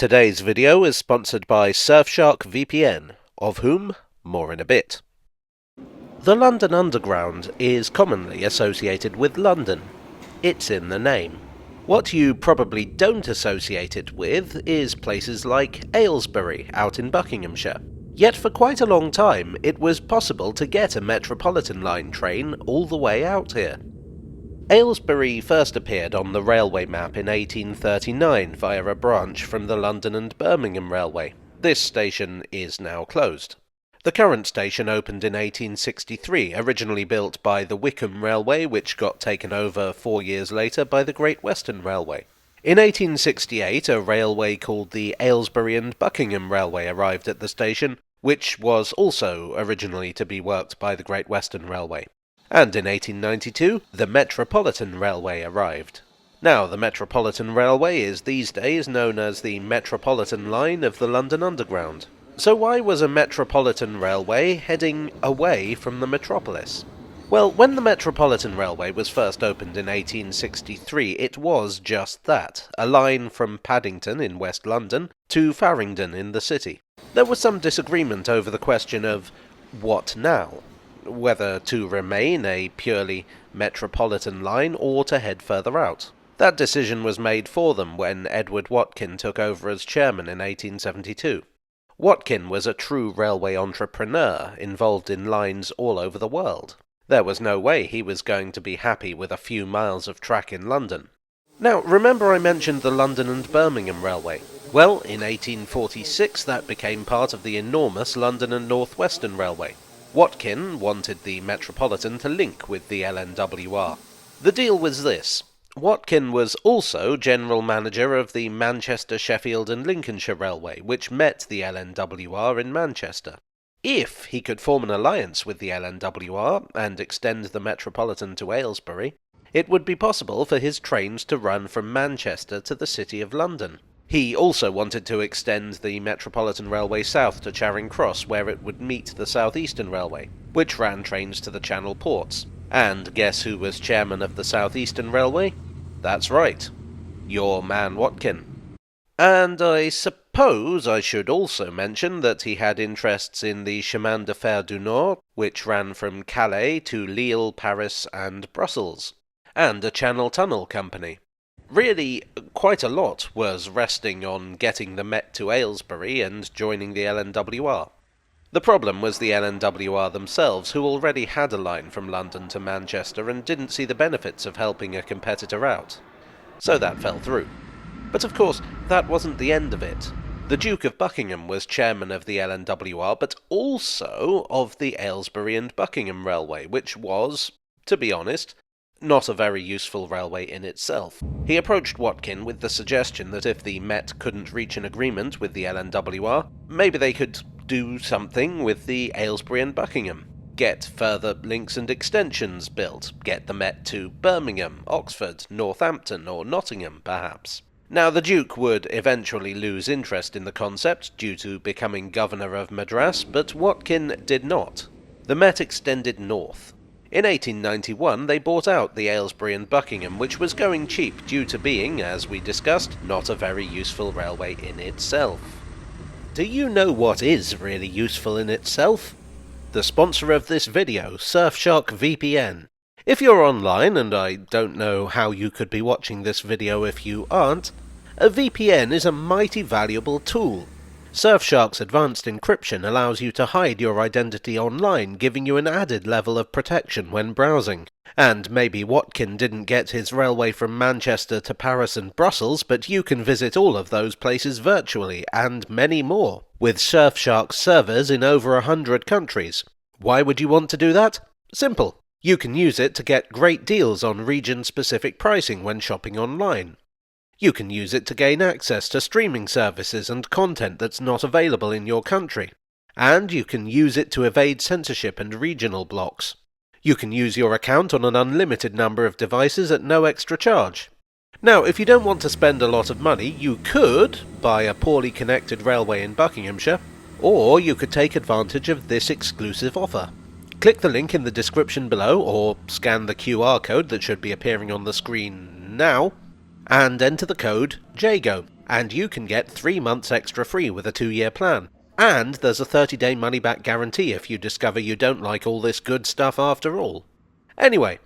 Today's video is sponsored by Surfshark VPN, of whom more in a bit. The London Underground is commonly associated with London. It's in the name. What you probably don't associate it with is places like Aylesbury out in Buckinghamshire. Yet for quite a long time it was possible to get a Metropolitan line train all the way out here. Aylesbury first appeared on the railway map in 1839 via a branch from the London and Birmingham Railway. This station is now closed. The current station opened in 1863, originally built by the Wickham Railway, which got taken over 4 years later by the Great Western Railway. In 1868, a railway called the Aylesbury and Buckingham Railway arrived at the station, which was also originally to be worked by the Great Western Railway. And in 1892, the Metropolitan Railway arrived. Now, the Metropolitan Railway is these days known as the Metropolitan Line of the London Underground. So why was a Metropolitan Railway heading away from the metropolis? Well, when the Metropolitan Railway was first opened in 1863, it was just that, a line from Paddington in West London to Farringdon in the city. There was some disagreement over the question of what now? Whether to remain a purely metropolitan line or to head further out. That decision was made for them when Edward Watkin took over as chairman in 1872. Watkin was a true railway entrepreneur involved in lines all over the world. There was no way he was going to be happy with a few miles of track in London. Now, remember I mentioned the London and Birmingham Railway? Well, in 1846 that became part of the enormous London and North Western Railway. Watkin wanted the Metropolitan to link with the LNWR. The deal was this. Watkin was also general manager of the Manchester, Sheffield and Lincolnshire Railway, which met the LNWR in Manchester. If he could form an alliance with the LNWR and extend the Metropolitan to Aylesbury, it would be possible for his trains to run from Manchester to the City of London. He also wanted to extend the Metropolitan Railway south to Charing Cross, where it would meet the South Eastern Railway, which ran trains to the Channel ports. And guess who was chairman of the South Eastern Railway? That's right, your man Watkin. And I suppose I should also mention that he had interests in the Chemin de Fer du Nord, which ran from Calais to Lille, Paris and Brussels, and a Channel Tunnel Company. Really, quite a lot was resting on getting the Met to Aylesbury and joining the LNWR. The problem was the LNWR themselves, who already had a line from London to Manchester and didn't see the benefits of helping a competitor out. So that fell through. But of course, that wasn't the end of it. The Duke of Buckingham was chairman of the LNWR, but also of the Aylesbury and Buckingham Railway, which was, to be honest, not a very useful railway in itself. He approached Watkin with the suggestion that if the Met couldn't reach an agreement with the LNWR, maybe they could do something with the Aylesbury and Buckingham. Get further links and extensions built, get the Met to Birmingham, Oxford, Northampton or Nottingham, perhaps. Now, the Duke would eventually lose interest in the concept due to becoming governor of Madras, but Watkin did not. The Met extended north. In 1891 they bought out the Aylesbury and Buckingham, which was going cheap due to being, as we discussed, not a very useful railway in itself. Do you know what is really useful in itself? The sponsor of this video, Surfshark VPN. If you're online, and I don't know how you could be watching this video if you aren't, a VPN is a mighty valuable tool. Surfshark's advanced encryption allows you to hide your identity online, giving you an added level of protection when browsing. And maybe Watkin didn't get his railway from Manchester to Paris and Brussels, but you can visit all of those places virtually, and many more, with Surfshark's servers in over 100 countries. Why would you want to do that? Simple. You can use it to get great deals on region-specific pricing when shopping online. You can use it to gain access to streaming services and content that's not available in your country. And you can use it to evade censorship and regional blocks. You can use your account on an unlimited number of devices at no extra charge. Now, if you don't want to spend a lot of money, you could buy a poorly connected railway in Buckinghamshire, or you could take advantage of this exclusive offer. Click the link in the description below, or scan the QR code that should be appearing on the screen now, and enter the code JAGO, And you can get 3 months extra free with a 2-year plan. And there's a 30-day money-back guarantee if you discover you don't like all this good stuff after all. Anyway,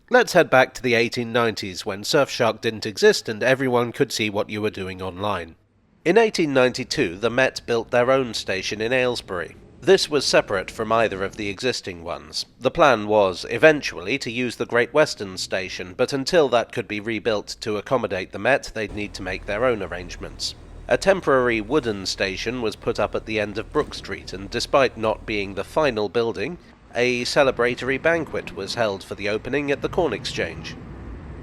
let's head back to the 1890s when Surfshark didn't exist and everyone could see what you were doing online. In 1892, the Met built their own station in Aylesbury. This was separate from either of the existing ones. The plan was, eventually, to use the Great Western Station, but until that could be rebuilt to accommodate the Met, they'd need to make their own arrangements. A temporary wooden station was put up at the end of Brook Street, and despite not being the final building, a celebratory banquet was held for the opening at the Corn Exchange.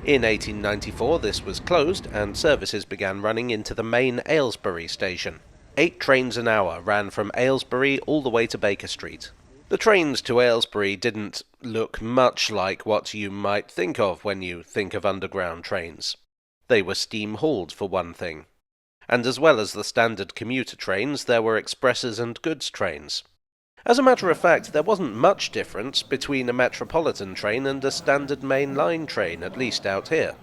In 1894 this was closed, and services began running into the main Aylesbury station. 8 trains an hour ran from Aylesbury all the way to Baker Street. The trains to Aylesbury didn't look much like what you might think of when you think of underground trains. They were steam-hauled, for one thing. And as well as the standard commuter trains, there were expresses and goods trains. As a matter of fact, there wasn't much difference between a metropolitan train and a standard main line train, at least out here.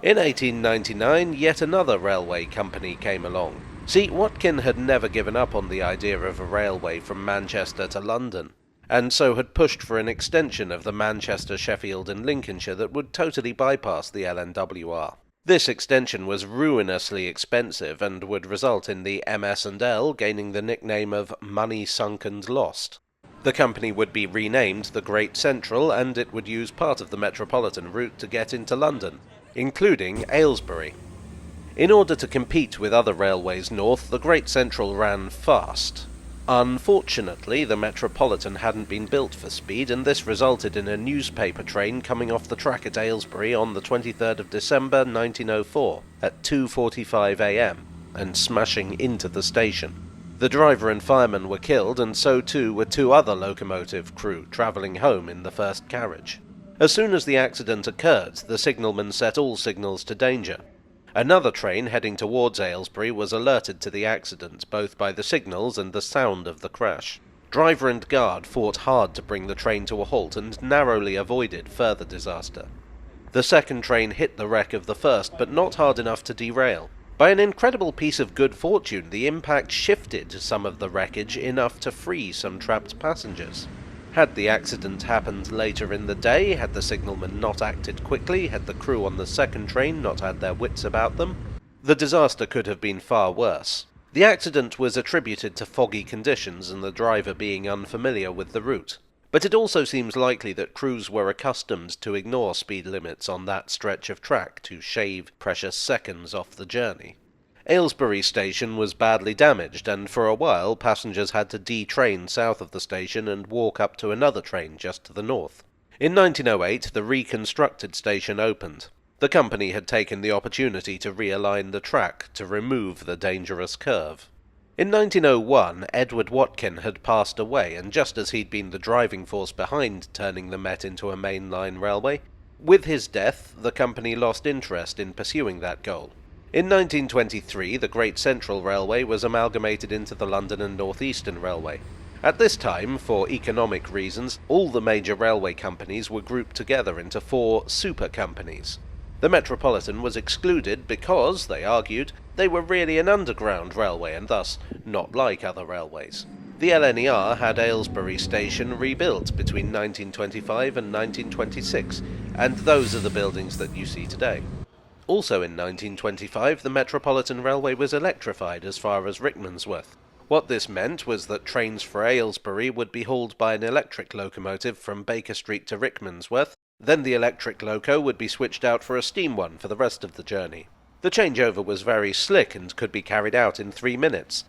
In 1899, yet another railway company came along. See, Watkin had never given up on the idea of a railway from Manchester to London, and so had pushed for an extension of the Manchester, Sheffield and Lincolnshire that would totally bypass the LNWR. This extension was ruinously expensive and would result in the MS&L gaining the nickname of Money Sunk and Lost. The company would be renamed the Great Central, and it would use part of the metropolitan route to get into London, including Aylesbury. In order to compete with other railways north, the Great Central ran fast. Unfortunately, the Metropolitan hadn't been built for speed, and this resulted in a newspaper train coming off the track at Aylesbury on the 23rd of December 1904 at 2:45 a.m. and smashing into the station. The driver and fireman were killed, and so too were 2 other locomotive crew travelling home in the first carriage. As soon as the accident occurred, the signalman set all signals to danger. Another train heading towards Aylesbury was alerted to the accident, both by the signals and the sound of the crash. Driver and guard fought hard to bring the train to a halt and narrowly avoided further disaster. The second train hit the wreck of the first, but not hard enough to derail. By an incredible piece of good fortune, the impact shifted some of the wreckage enough to free some trapped passengers. Had the accident happened later in the day, had the signalman not acted quickly, had the crew on the second train not had their wits about them, the disaster could have been far worse. The accident was attributed to foggy conditions and the driver being unfamiliar with the route. But it also seems likely that crews were accustomed to ignore speed limits on that stretch of track to shave precious seconds off the journey. Aylesbury station was badly damaged, and for a while passengers had to detrain south of the station and walk up to another train just to the north. In 1908, the reconstructed station opened. The company had taken the opportunity to realign the track to remove the dangerous curve. In 1901, Edward Watkin had passed away, and just as he'd been the driving force behind turning the Met into a mainline railway, with his death, the company lost interest in pursuing that goal. In 1923, the Great Central Railway was amalgamated into the London and North Eastern Railway. At this time, for economic reasons, all the major railway companies were grouped together into 4 super companies. The Metropolitan was excluded because, they argued, they were really an underground railway and thus not like other railways. The LNER had Aylesbury Station rebuilt between 1925 and 1926, and those are the buildings that you see today. Also in 1925, the Metropolitan Railway was electrified as far as Rickmansworth. What this meant was that trains for Aylesbury would be hauled by an electric locomotive from Baker Street to Rickmansworth, then the electric loco would be switched out for a steam one for the rest of the journey. The changeover was very slick and could be carried out in 3 minutes,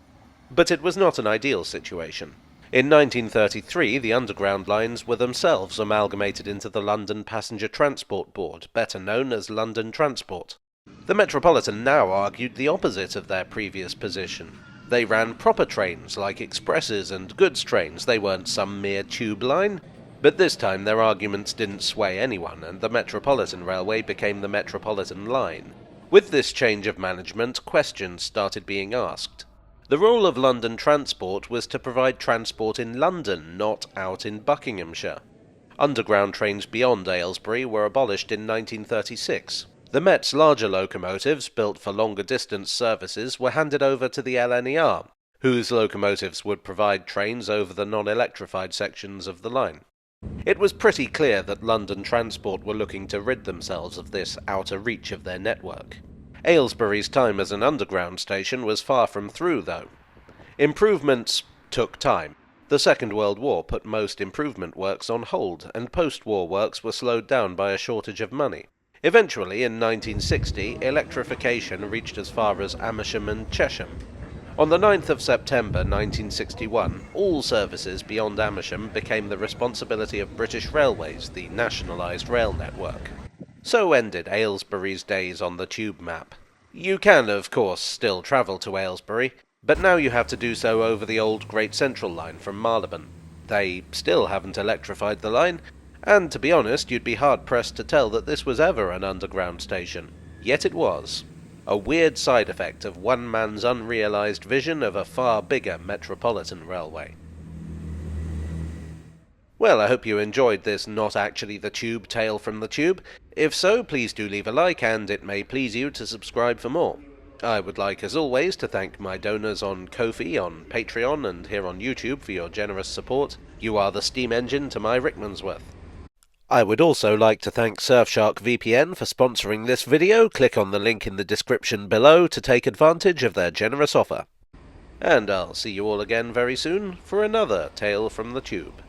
but it was not an ideal situation. In 1933, the underground lines were themselves amalgamated into the London Passenger Transport Board, better known as London Transport. The Metropolitan now argued the opposite of their previous position. They ran proper trains, like expresses and goods trains. They weren't some mere tube line. But this time their arguments didn't sway anyone, and the Metropolitan Railway became the Metropolitan Line. With this change of management, questions started being asked. The role of London Transport was to provide transport in London, not out in Buckinghamshire. Underground trains beyond Aylesbury were abolished in 1936. The Met's larger locomotives, built for longer distance services, were handed over to the LNER, whose locomotives would provide trains over the non-electrified sections of the line. It was pretty clear that London Transport were looking to rid themselves of this outer reach of their network. Aylesbury's time as an underground station was far from through, though. Improvements took time. The Second World War put most improvement works on hold, and post-war works were slowed down by a shortage of money. Eventually, in 1960, electrification reached as far as Amersham and Chesham. On the 9th of September 1961, all services beyond Amersham became the responsibility of British Railways, the nationalised rail network. So ended Aylesbury's days on the tube map. You can, of course, still travel to Aylesbury, but now you have to do so over the old Great Central line from Marylebone. They still haven't electrified the line, and to be honest, you'd be hard-pressed to tell that this was ever an underground station. Yet it was. A weird side effect of one man's unrealised vision of a far bigger metropolitan railway. Well, I hope you enjoyed this not actually the tube tale from the tube. If so, please do leave a like, and it may please you to subscribe for more. I would like, as always, to thank my donors on Ko-fi, on Patreon, and here on YouTube for your generous support. You are the steam engine to my Rickmansworth. I would also like to thank Surfshark VPN for sponsoring this video. Click on the link in the description below to take advantage of their generous offer. And I'll see you all again very soon for another Tale from the Tube.